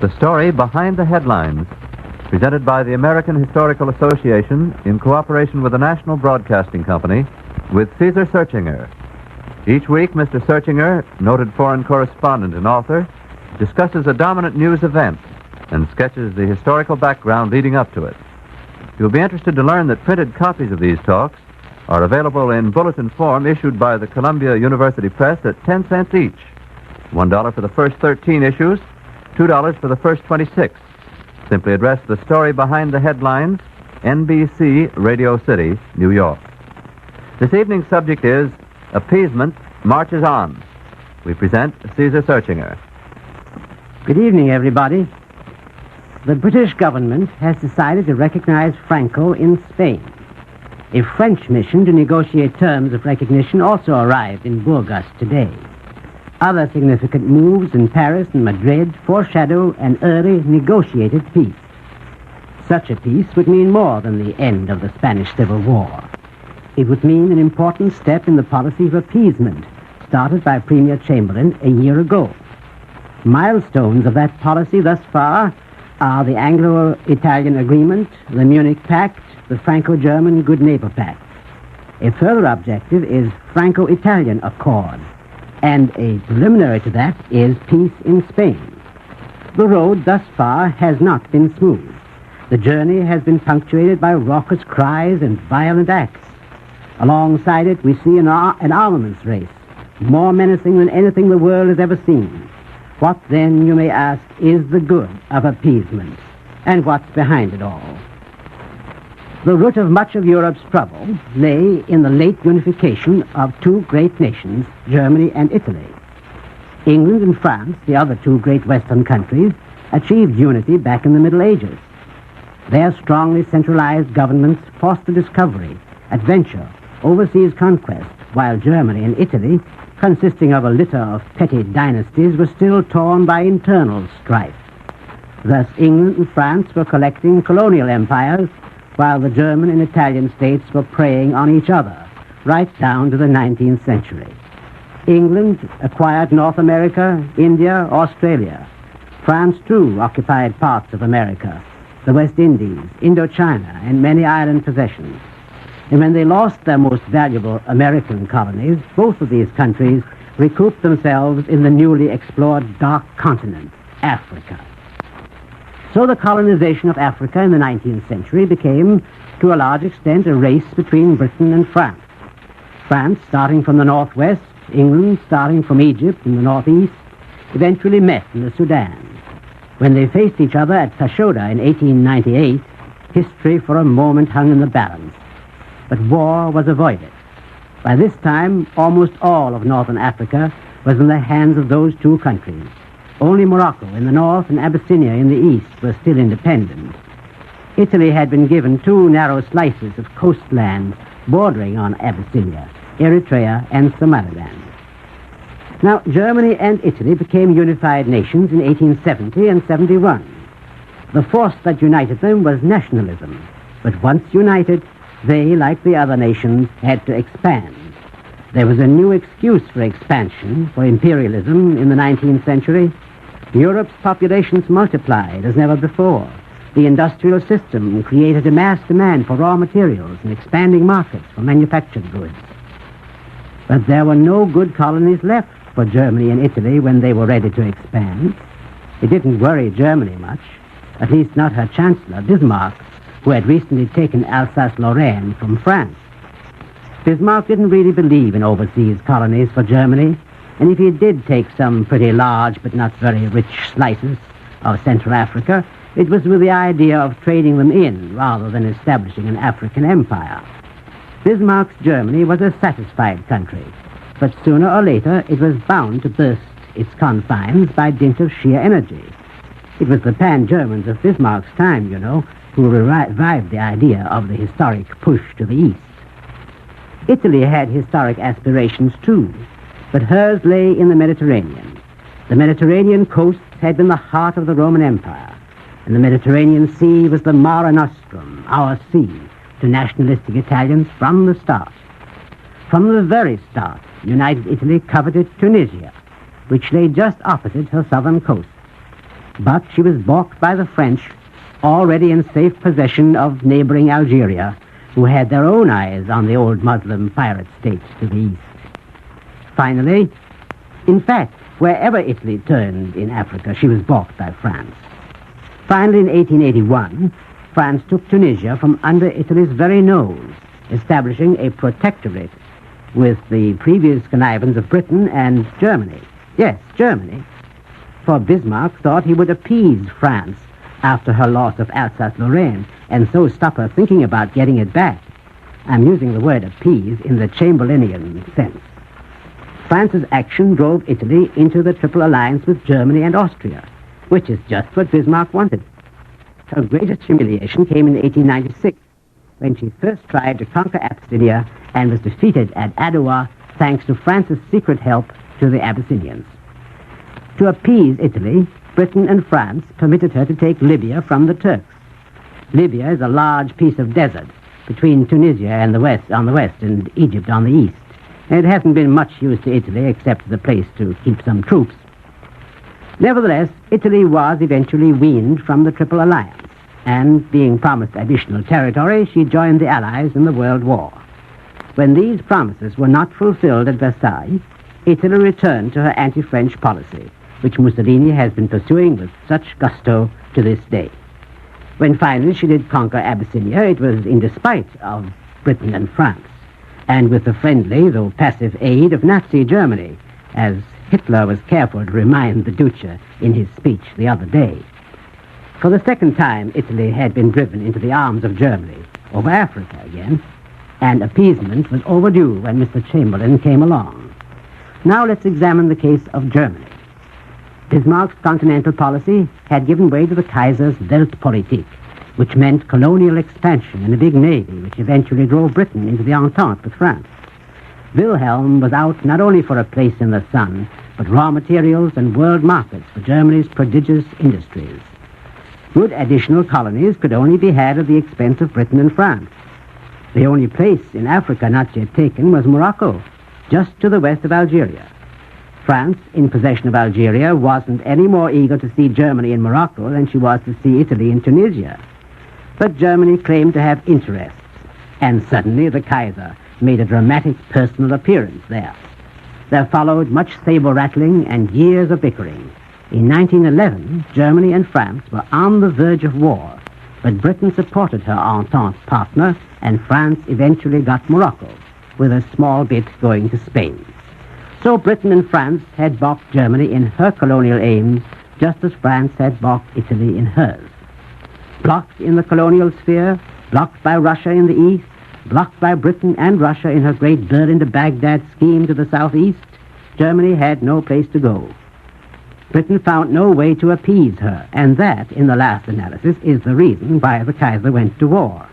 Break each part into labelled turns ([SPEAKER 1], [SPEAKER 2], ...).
[SPEAKER 1] The story behind the headlines, presented by the American Historical Association in cooperation with the National Broadcasting Company, with Caesar Searchinger. Each week, Mr. Searchinger, noted foreign correspondent and author, discusses a dominant news event and sketches the historical background leading up to it. You'll be interested to learn that printed copies of these talks are available in bulletin form issued by the Columbia University Press at 10 cents each. $1 for the first 13 issues, $2 for the first 26. Simply address The Story Behind the Headlines, NBC, Radio City, New York. This evening's subject is Appeasement Marches On. We present Caesar Searchinger.
[SPEAKER 2] Good evening, everybody. The British government has decided to recognize Franco in Spain. A French mission to negotiate terms of recognition also arrived in Burgos today. Other significant moves in Paris and Madrid foreshadow an early negotiated peace. Such a peace would mean more than the end of the Spanish Civil War. It would mean an important step in the policy of appeasement started by Premier Chamberlain a year ago. Milestones of that policy thus far are the Anglo-Italian Agreement, the Munich Pact, the Franco-German Good Neighbor Pact. A further objective is Franco-Italian Accord, and a preliminary to that is peace in Spain. The road thus far has not been smooth. The journey has been punctuated by raucous cries and violent acts. Alongside it, we see an armaments race, more menacing than anything the world has ever seen. What, then, you may ask, is the good of appeasement? And what's behind it all? The root of much of Europe's trouble lay in the late unification of two great nations, Germany and Italy. England and France, the other two great Western countries, achieved unity back in the Middle Ages. Their strongly centralized governments fostered discovery, adventure, overseas conquest, while Germany and Italy, consisting of a litter of petty dynasties, were still torn by internal strife. Thus, England and France were collecting colonial empires, while the German and Italian states were preying on each other, right down to the 19th century. England acquired North America, India, Australia. France, too, occupied parts of America, the West Indies, Indochina, and many island possessions. And when they lost their most valuable American colonies, both of these countries recouped themselves in the newly explored dark continent, Africa. So the colonization of Africa in the 19th century became, to a large extent, a race between Britain and France. France, starting from the northwest, England, starting from Egypt in the northeast, eventually met in the Sudan. When they faced each other at Fashoda in 1898, history for a moment hung in the balance. But war was avoided. By this time, almost all of northern Africa was in the hands of those two countries. Only Morocco in the north and Abyssinia in the east were still independent. Italy had been given two narrow slices of coastland bordering on Abyssinia, Eritrea and Somaliland. Now, Germany and Italy became unified nations in 1870 and 71. The force that united them was nationalism, but once united, they, like the other nations, had to expand. There was a new excuse for expansion, for imperialism, in the 19th century. Europe's populations multiplied as never before. The industrial system created a mass demand for raw materials and expanding markets for manufactured goods. But there were no good colonies left for Germany and Italy when they were ready to expand. It didn't worry Germany much, at least not her chancellor, Bismarck, who had recently taken Alsace-Lorraine from France. Bismarck didn't really believe in overseas colonies for Germany, and if he did take some pretty large but not very rich slices of Central Africa, it was with the idea of trading them in rather than establishing an African empire. Bismarck's Germany was a satisfied country, but sooner or later it was bound to burst its confines by dint of sheer energy. It was the Pan-Germans of Bismarck's time, you know, who revived the idea of the historic push to the east. Italy had historic aspirations too, but hers lay in the Mediterranean. The Mediterranean coasts had been the heart of the Roman Empire, and the Mediterranean Sea was the Mare Nostrum, our sea, to nationalistic Italians from the start. From the very start, United Italy coveted Tunisia, which lay just opposite her southern coast. But she was balked by the French, already in safe possession of neighboring Algeria, who had their own eyes on the old Muslim pirate state to the east. Finally, in fact, wherever Italy turned in Africa, she was balked by France. Finally, in 1881, France took Tunisia from under Italy's very nose, establishing a protectorate with the previous connivance of Britain and Germany. Yes, Germany. For Bismarck thought he would appease France after her loss of Alsace-Lorraine, and so stop her thinking about getting it back. I'm using the word appease in the Chamberlainian sense. France's action drove Italy into the Triple Alliance with Germany and Austria, which is just what Bismarck wanted. Her greatest humiliation came in 1896, when she first tried to conquer Abyssinia and was defeated at Adwa thanks to France's secret help to the Abyssinians. To appease Italy, Britain and France permitted her to take Libya from the Turks. Libya is a large piece of desert between Tunisia and the west and Egypt on the east. It hasn't been much use to Italy except as a place to keep some troops. Nevertheless, Italy was eventually weaned from the Triple Alliance, and being promised additional territory, she joined the Allies in the World War. When these promises were not fulfilled at Versailles, Italy returned to her anti-French policy, which Mussolini has been pursuing with such gusto to this day. When finally she did conquer Abyssinia, it was in despite of Britain and France, and with the friendly, though passive, aid of Nazi Germany, as Hitler was careful to remind the Duce in his speech the other day. For the second time, Italy had been driven into the arms of Germany, over Africa again, and appeasement was overdue when Mr. Chamberlain came along. Now let's examine the case of Germany. Bismarck's continental policy had given way to the Kaiser's Weltpolitik, which meant colonial expansion and a big navy, which eventually drove Britain into the Entente with France. Wilhelm was out not only for a place in the sun, but raw materials and world markets for Germany's prodigious industries. Good additional colonies could only be had at the expense of Britain and France. The only place in Africa not yet taken was Morocco, just to the west of Algeria. France, in possession of Algeria, wasn't any more eager to see Germany in Morocco than she was to see Italy in Tunisia. But Germany claimed to have interests, and suddenly the Kaiser made a dramatic personal appearance there. There followed much saber-rattling and years of bickering. In 1911, Germany and France were on the verge of war, but Britain supported her Entente partner, and France eventually got Morocco, with a small bit going to Spain. So Britain and France had balked Germany in her colonial aims, just as France had balked Italy in hers. Blocked in the colonial sphere, blocked by Russia in the east, blocked by Britain and Russia in her great Berlin to Baghdad scheme to the southeast, Germany had no place to go. Britain found no way to appease her, and that, in the last analysis, is the reason why the Kaiser went to war.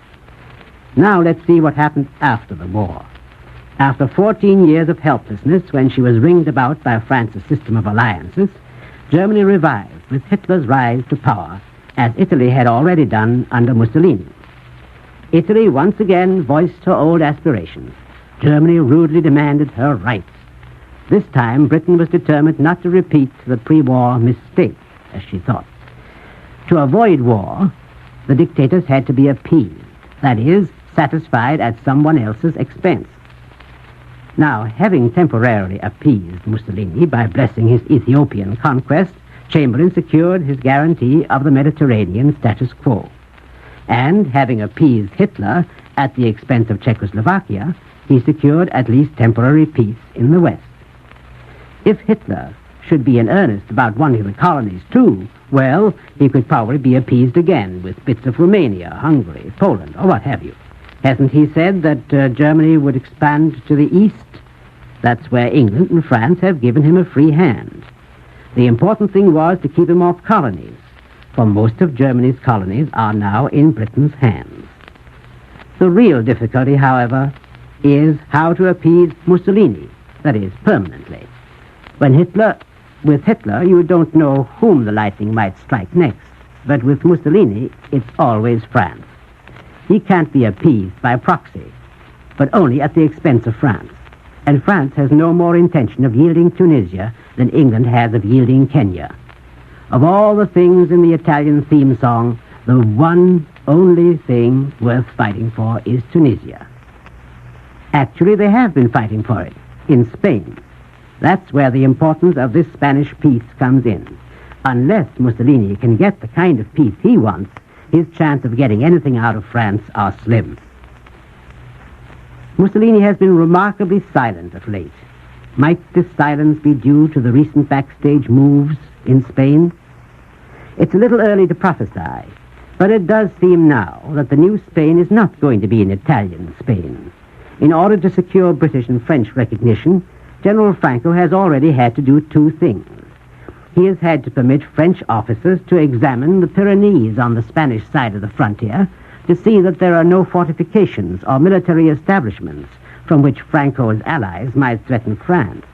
[SPEAKER 2] Now let's see what happened after the war. After 14 years of helplessness, when she was ringed about by France's system of alliances, Germany revived with Hitler's rise to power, as Italy had already done under Mussolini. Italy once again voiced her old aspirations. Germany rudely demanded her rights. This time, Britain was determined not to repeat the pre-war mistake, as she thought. To avoid war, the dictators had to be appeased, that is, satisfied at someone else's expense. Now, having temporarily appeased Mussolini by blessing his Ethiopian conquest, Chamberlain secured his guarantee of the Mediterranean status quo. And, having appeased Hitler at the expense of Czechoslovakia, he secured at least temporary peace in the West. If Hitler should be in earnest about wanting the colonies too, well, he could probably be appeased again with bits of Romania, Hungary, Poland, or what have you. Hasn't he said that Germany would expand to the east? That's where England and France have given him a free hand. The important thing was to keep him off colonies, for most of Germany's colonies are now in Britain's hands. The real difficulty, however, is how to appease Mussolini, that is, permanently. With Hitler, you don't know whom the lightning might strike next, but with Mussolini, it's always France. He can't be appeased by proxy, but only at the expense of France. And France has no more intention of yielding Tunisia than England has of yielding Kenya. Of all the things in the Italian theme song, the one only thing worth fighting for is Tunisia. Actually, they have been fighting for it, in Spain. That's where the importance of this Spanish peace comes in. Unless Mussolini can get the kind of peace he wants, his chance of getting anything out of France are slim. Mussolini has been remarkably silent of late. Might this silence be due to the recent backstage moves in Spain? It's a little early to prophesy, but it does seem now that the new Spain is not going to be an Italian Spain. In order to secure British and French recognition, General Franco has already had to do two things. He has had to permit French officers to examine the Pyrenees on the Spanish side of the frontier to see that there are no fortifications or military establishments from which Franco's allies might threaten France.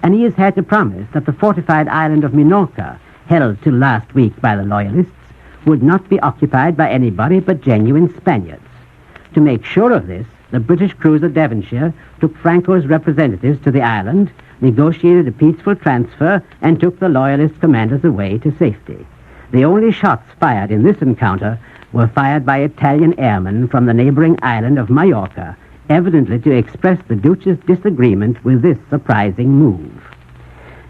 [SPEAKER 2] And he has had to promise that the fortified island of Minorca, held till last week by the Loyalists, would not be occupied by anybody but genuine Spaniards. To make sure of this, the British cruiser Devonshire took Franco's representatives to the island, negotiated a peaceful transfer, and took the Loyalist commanders away to safety. The only shots fired in this encounter were fired by Italian airmen from the neighboring island of Majorca, evidently to express the Duce's disagreement with this surprising move.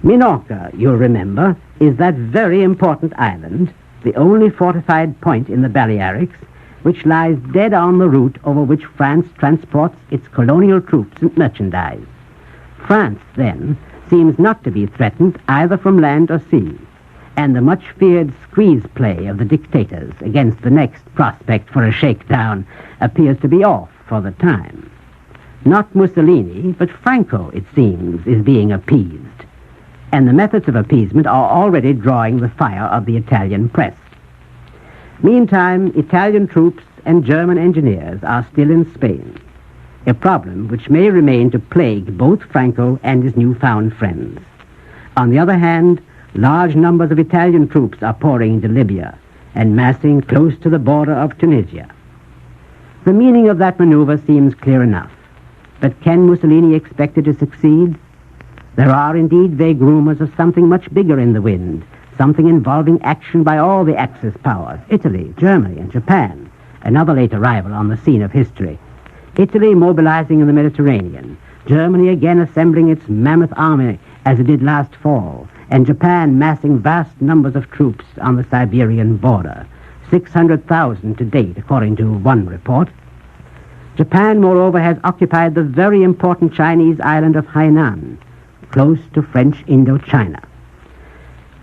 [SPEAKER 2] Minorca, you'll remember, is that very important island, the only fortified point in the Balearics, which lies dead on the route over which France transports its colonial troops and merchandise. France, then, seems not to be threatened either from land or sea, and the much-feared squeeze play of the dictators against the next prospect for a shakedown appears to be off for the time. Not Mussolini, but Franco, it seems, is being appeased, and the methods of appeasement are already drawing the fire of the Italian press. Meantime, Italian troops and German engineers are still in Spain, a problem which may remain to plague both Franco and his newfound friends. On the other hand, large numbers of Italian troops are pouring into Libya and massing close to the border of Tunisia. The meaning of that maneuver seems clear enough, but can Mussolini expect it to succeed? There are indeed vague rumors of something much bigger in the wind, something involving action by all the Axis powers, Italy, Germany, and Japan, another late arrival on the scene of history. Italy mobilizing in the Mediterranean, Germany again assembling its mammoth army as it did last fall, and Japan massing vast numbers of troops on the Siberian border, 600,000 to date, according to one report. Japan, moreover, has occupied the very important Chinese island of Hainan, close to French Indochina.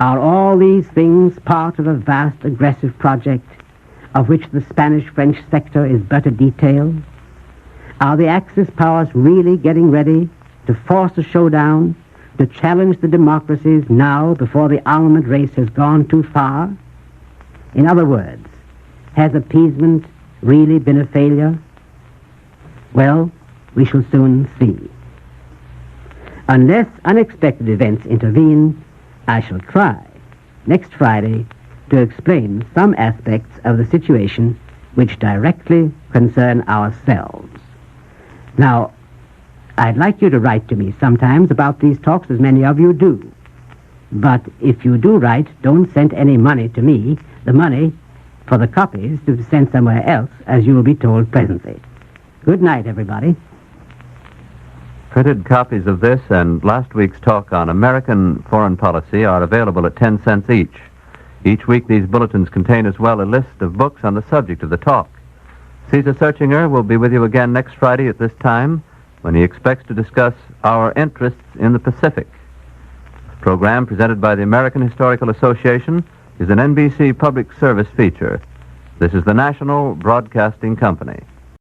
[SPEAKER 2] Are all these things part of a vast aggressive project, of which the Spanish-French sector is but a detail? Are the Axis powers really getting ready to force a showdown, to challenge the democracies now before the armament race has gone too far? In other words, has appeasement really been a failure? Well, we shall soon see. Unless unexpected events intervene, I shall try, next Friday, to explain some aspects of the situation which directly concern ourselves. Now, I'd like you to write to me sometimes about these talks, as many of you do. But if you do write, don't send any money to me. The money for the copies to be sent somewhere else, as you will be told presently. Good night, everybody.
[SPEAKER 1] Printed copies of this and last week's talk on American foreign policy are available at 10 cents each. Each week these bulletins contain as well a list of books on the subject of the talk. Caesar Searchinger will be with you again next Friday at this time, when he expects to discuss our interests in the Pacific. The program presented by the American Historical Association is an NBC public service feature. This is the National Broadcasting Company.